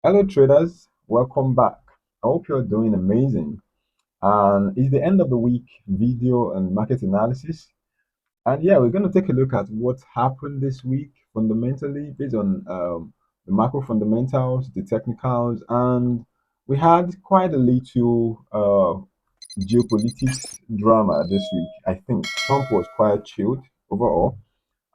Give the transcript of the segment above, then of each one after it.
Hello, traders. Welcome back. I hope you're doing amazing. And it's the end of the week video and market analysis. And yeah, we're going to take a look at what happened this week fundamentally based on the macro fundamentals, the technicals, and we had quite a little geopolitics drama this week. I think Trump was quite chilled overall.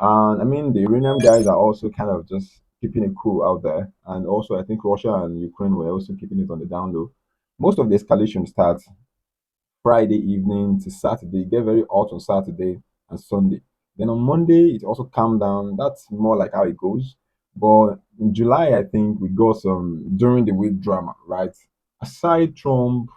And I mean, the Iranian guys are also kind of just keeping it cool out there. And also, I think Russia and Ukraine were also keeping it on the down low. Most of the escalation starts Friday evening to Saturday. It get very hot on Saturday and Sunday. Then on Monday, it also calmed down. That's more like how it goes. But in July, I think we got some during the week drama, right? Aside Trump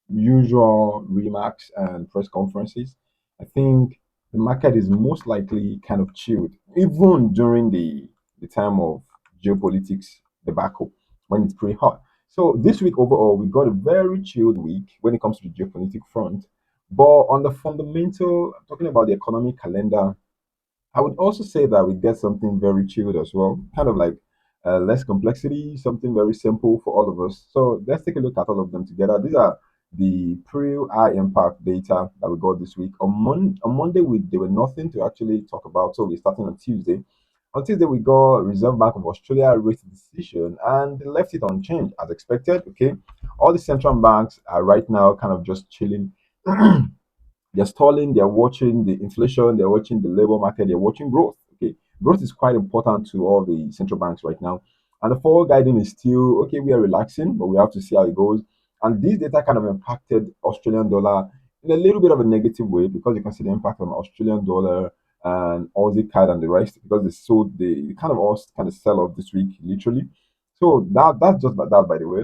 usual remarks and press conferences, I think the market is most likely kind of chilled, even during the time of geopolitics debacle when it's pretty hot. So this week overall, we got a very chilled week when it comes to the geopolitical front. But on the fundamental, I'm talking about the economic calendar, I would also say that we get something very chilled as well, kind of like less complexity, something very simple for all of us. So let's take a look at all of them together. These are the pre-high impact data that we got this week. On Monday, there were nothing to actually talk about, so we're starting on Tuesday. On Tuesday, we got Reserve Bank of Australia rate decision, and they left it unchanged as expected. Okay, all the central banks are right now kind of just chilling. They're stalling, they're watching the inflation, they're watching the labor market, they're watching growth. Okay, growth is quite important to all the central banks right now. And the forward guiding is still okay, we are relaxing, but we have to see how it goes. And this data kind of impacted Australian dollar in a little bit of a negative way because you can see the impact on Australian dollar and Aussie CAD and the rest because they kind of all kind of sell off this week, literally. So that's just that by the way.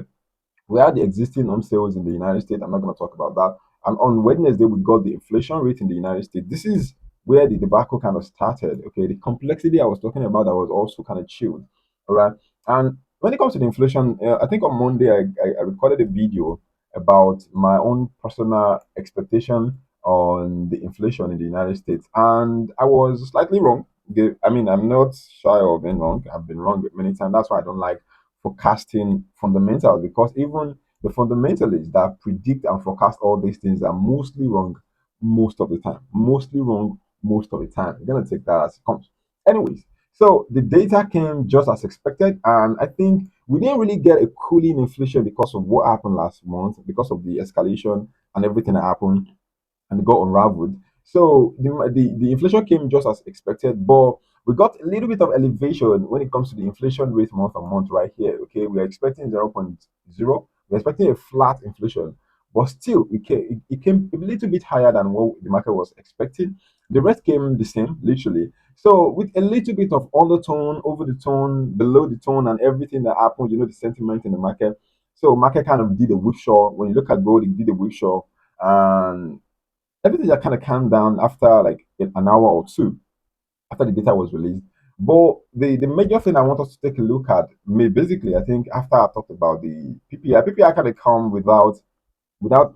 We had the existing home sales in the United States. I'm not going to talk about that. And on Wednesday, we got the inflation rate in the United States. This is where the debacle kind of started. Okay, the complexity I was talking about that was also kind of chilled. All right. And when it comes to the inflation, I think on Monday I recorded a video about my own personal expectation on the inflation in the United States, and I was slightly wrong. I mean, I'm not shy of being wrong. I've been wrong many times. That's why I don't like forecasting fundamentals because even the fundamentalists that predict and forecast all these things are mostly wrong most of the time. Mostly wrong most of the time. You're gonna take that as it comes. Anyways, so the data came just as expected, and I think we didn't really get a cooling inflation because of what happened last month, because of the escalation and everything that happened and got unraveled. So the inflation came just as expected, but we got a little bit of elevation when it comes to the inflation rate month on month right here. Okay, we're expecting 0.0. We're expecting a flat inflation, but still it came a little bit higher than what the market was expecting. The rest came the same, literally. So with a little bit of undertone, over the tone, below the tone, and everything that happened, the sentiment in the market. So market kind of did a whipsaw. When you look at gold, it did a whipsaw, and everything just kind of calmed down after like an hour or two after the data was released. But the major thing I want us to take a look at, basically, I think after I talked about the PPI kind of come without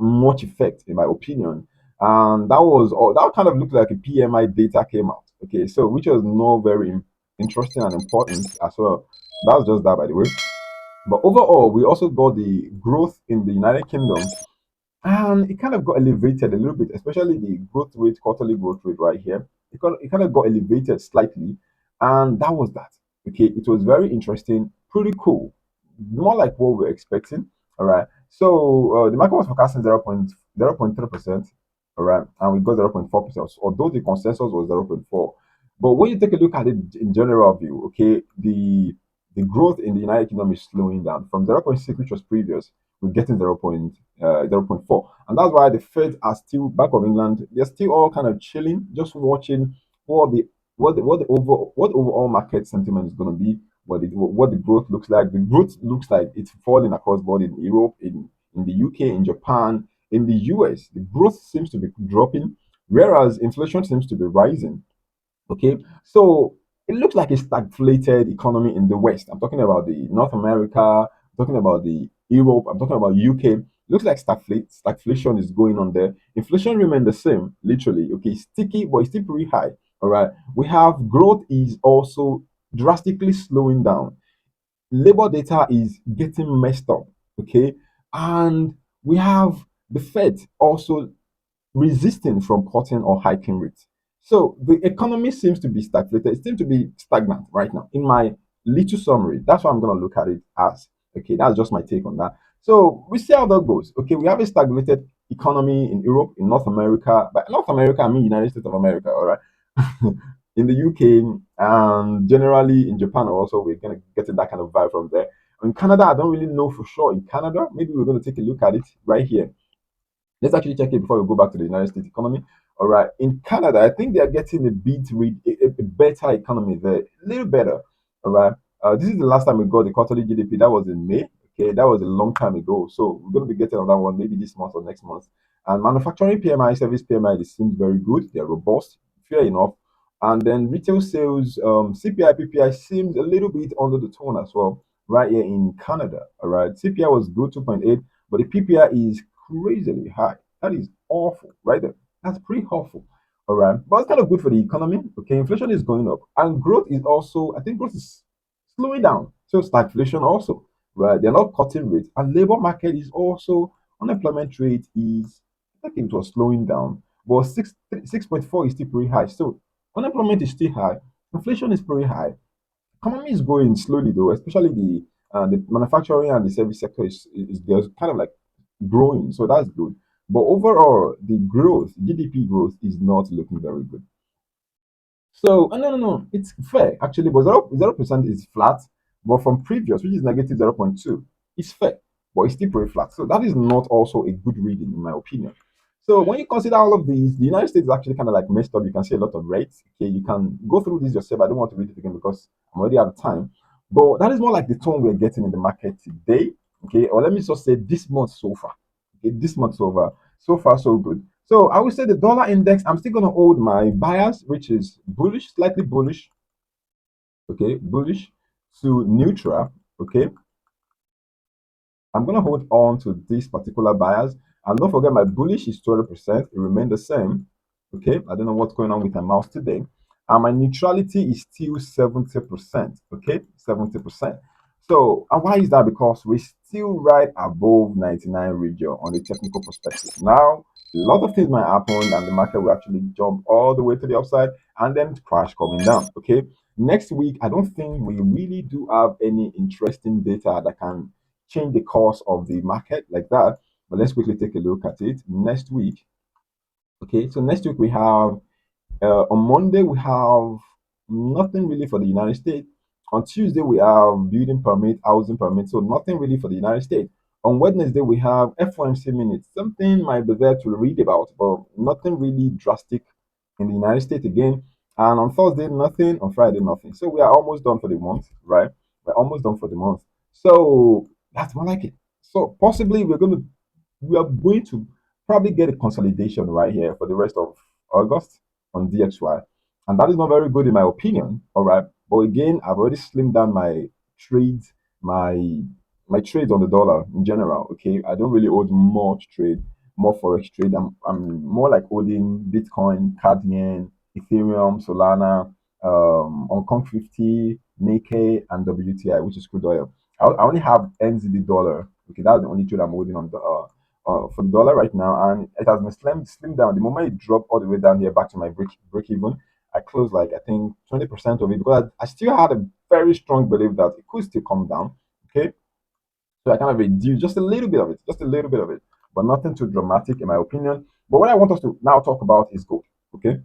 much effect, in my opinion. And that was all. That kind of looked like a PMI data came out. Okay, so which was not very interesting and important as well. That was just that, by the way. But overall, we also got the growth in the United Kingdom and it kind of got elevated a little bit, especially the growth rate, quarterly growth rate right here. It kind of got elevated slightly, and that was that. Okay, it was very interesting, pretty cool, more like what we were expecting. All right, so the market was forecasting 0.3%, all right, and we got 0.4%, although the consensus was 0.4. But when you take a look at it in general view, okay, the growth in the United Kingdom is slowing down from 0.6, which was previous, we're getting 0. 0.4. And that's why the Fed are still Bank of England. They're still all kind of chilling, just watching what the what the overall market sentiment is going to be, what the growth looks like. The growth looks like it's falling across board in Europe, in the UK, in Japan, in the US. The growth seems to be dropping, whereas inflation seems to be rising. Okay, so it looks like a stagflated economy in the West. I'm talking about the North America, I'm talking about the Europe, I'm talking about UK. Looks like stagflation is going on there. Inflation remain the same, literally. Okay, sticky, but it's still pretty high. All right. We have growth is also drastically slowing down. labor data is getting messed up. Okay, and we have the Fed also resisting from cutting or hiking rates. So the economy seems to be stagnated. It seems to be stagnant right now. In my little summary, that's what I'm going to look at it as. Okay, that's just my take on that. So we see how that goes. Okay, we have a stagnated economy in Europe, in North America. By North America, I mean United States of America. All right. In the UK and generally in Japan also, we're gonna get that kind of vibe from there. In Canada, I don't really know for sure. In Canada, maybe we're going to take a look at it right here. Let's actually check it before we go back to the United States economy. All right. In Canada, I think they are getting a better economy there, a little better. All right. This is the last time we got the quarterly GDP. That was in May. Okay, that was a long time ago. So we're going to be getting another one maybe this month or next month. And manufacturing PMI, service PMI, they seem very good. They're robust, fair enough. And then retail sales, CPI, PPI seems a little bit under the tone as well, right here in Canada. All right. CPI was good, 2.8, but the PPI is crazily high. That is awful, right there. That's pretty awful. All right. But it's kind of good for the economy. Okay. Inflation is going up. And growth is also, I think growth is slowing down. So stagflation also, right? They're not cutting rates. And labor market is also, unemployment rate is, I think it was slowing down. But 6.4 is still pretty high. So unemployment is still high. Inflation is pretty high. Economy is growing slowly though, especially the manufacturing and the service sector is there's kind of like growing, so that's good. But overall, the growth, GDP growth, is not looking very good. So no, it's fair actually, but 0% is flat. But from previous, which is negative 0.2, it's fair, but it's still pretty flat. So that is not also a good reading, in my opinion. So when you consider all of these, the United States is actually kind of like messed up. You can see a lot of rates. Okay, you can go through this yourself. I don't want to read it again because I'm already out of time. But that is more like the tone we're getting in the market today. Okay, or let me just say this month so far. Okay, this month so far, so far so good. So I would say the dollar index, I'm still going to hold my bias, which is bullish, slightly bullish. Okay, bullish to neutral. Okay, I'm going to hold on to this particular bias. And don't forget, my bullish is 12%. It remained the same. Okay, I don't know what's going on with my mouse today. And my neutrality is still 70%. Okay, 70%. So, and why is that? Because we're still right above 99 region on the technical perspective. Now, a lot of things might happen and the market will actually jump all the way to the upside and then crash coming down. Okay, next week, I don't think we really do have any interesting data that can change the course of the market like that. But let's quickly take a look at it next week. Okay, so next week we have on Monday, we have nothing really for the United States. On Tuesday, we have building permit, housing permit, so nothing really for the United States. On Wednesday, we have FOMC minutes. Something might be there to read about, but nothing really drastic in the United States again. And on Thursday, nothing. On Friday, nothing. So we are almost done for the month, right? We're almost done for the month. So that's more like it. So possibly we are going to probably get a consolidation right here for the rest of August on DXY. And that is not very good in my opinion. All right. But again, I've already slimmed down my trades, my trades on the dollar in general. Okay. I don't really hold much trade, more Forex trade. I'm more like holding Bitcoin, CAD yen, Ethereum, Solana, Hong Kong 50, Nikkei, and WTI, which is crude oil. I only have NZD dollar. Okay, that's the only trade I'm holding on the for the dollar right now, and it has been slimmed down. The moment it dropped all the way down here back to my break even, I closed like I think 20% of it because I still had a very strong belief that it could still come down. Okay, so I kind of reduced just a little bit of it, just a little bit of it, but nothing too dramatic in my opinion. But what I want us to now talk about is gold. Okay,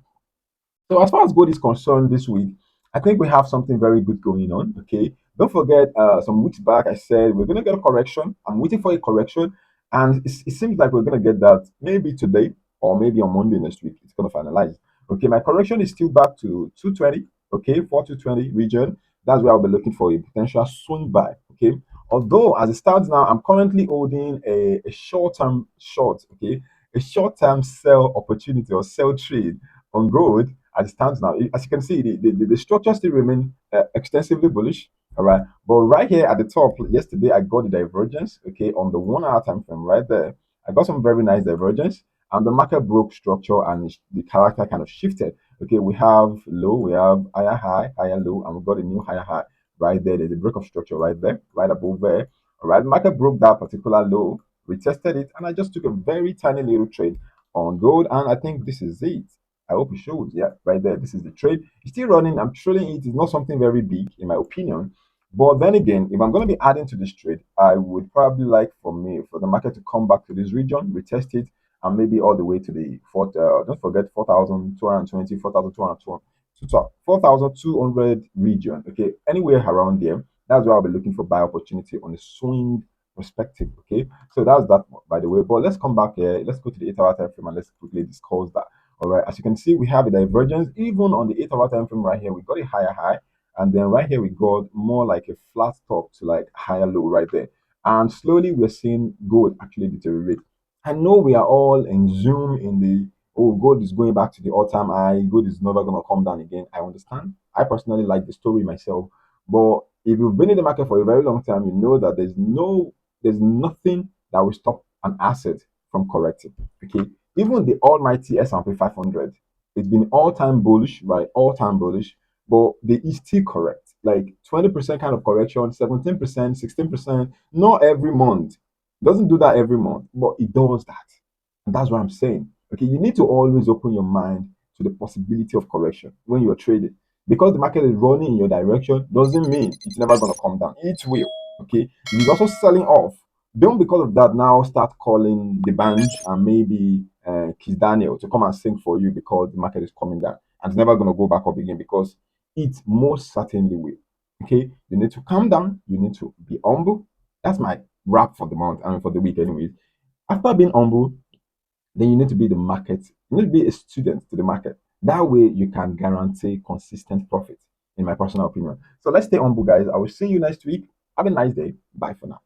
so as far as gold is concerned this week, I think we have something very good going on. Okay. Don't forget, some weeks back I said we're gonna get a correction. I'm waiting for a correction, and it seems like we're gonna get that maybe today or maybe on Monday next week. It's gonna finalize. Okay, my correction is still back to 220. Okay, 4220 region. That's where I'll be looking for a potential swing buy. Okay. Although as it stands now, I'm currently holding a short-term short. Okay, a short-term sell opportunity or sell trade on gold as it stands now. As you can see, the structure still remain extensively bullish. All right, but right here at the top, yesterday I got the divergence. Okay, on the 1 hour time frame, right there, I got some very nice divergence, and the market broke structure and the character kind of shifted. Okay, we have low, we have higher high, higher low, and we got a new higher high. right there. There's a break of structure right there, right above there. All right, market broke that particular low, retested it, and I just took a very tiny little trade on gold, and I think this is it. I hope it shows. Yeah, right there. This is the trade. It's still running. I'm trading it. It's not something very big, in my opinion. But then again, if I'm going to be adding to this trade, I would probably like for the market to come back to this region, retest it, and maybe all the way to the don't forget 4,220, 4,200 region. Okay, anywhere around there. That's where I'll be looking for buy opportunity on the swing perspective. Okay, so that's that by the way. But let's come back here. Let's go to the 8 hour time frame and let's quickly discuss that. All right, as you can see, we have a divergence even on the 8 hour time frame right here. We got a higher high, and then right here we got more like a flat top to like higher low right there. And slowly we're seeing gold actually deteriorate. I know we are all in zoom in the oh, gold is going back to the all-time high, gold is never gonna come down again. I understand. I personally like the story myself. But if you've been in the market for a very long time, you know that there's nothing that will stop an asset from correcting. Okay. Even the almighty S&P 500, it's been all-time bullish, right? All-time bullish, but they is still correct. Like 20% kind of correction, 17%, 16%, not every month. It doesn't do that every month, but it does that. And that's what I'm saying. Okay, you need to always open your mind to the possibility of correction when you're trading. Because the market is running in your direction doesn't mean it's never going to come down. It will. Okay, it's also selling off. Don't because of that now start calling the band and maybe Kiss Daniel to come and sing for you because the market is coming down and it's never going to go back up again because it most certainly will. Okay, you need to calm down. You need to be humble. That's my wrap for the month and for the week, anyways. After being humble, then you need to be the market. You need to be a student to the market. That way, you can guarantee consistent profit, in my personal opinion. So let's stay humble, guys. I will see you next week. Have a nice day. Bye for now.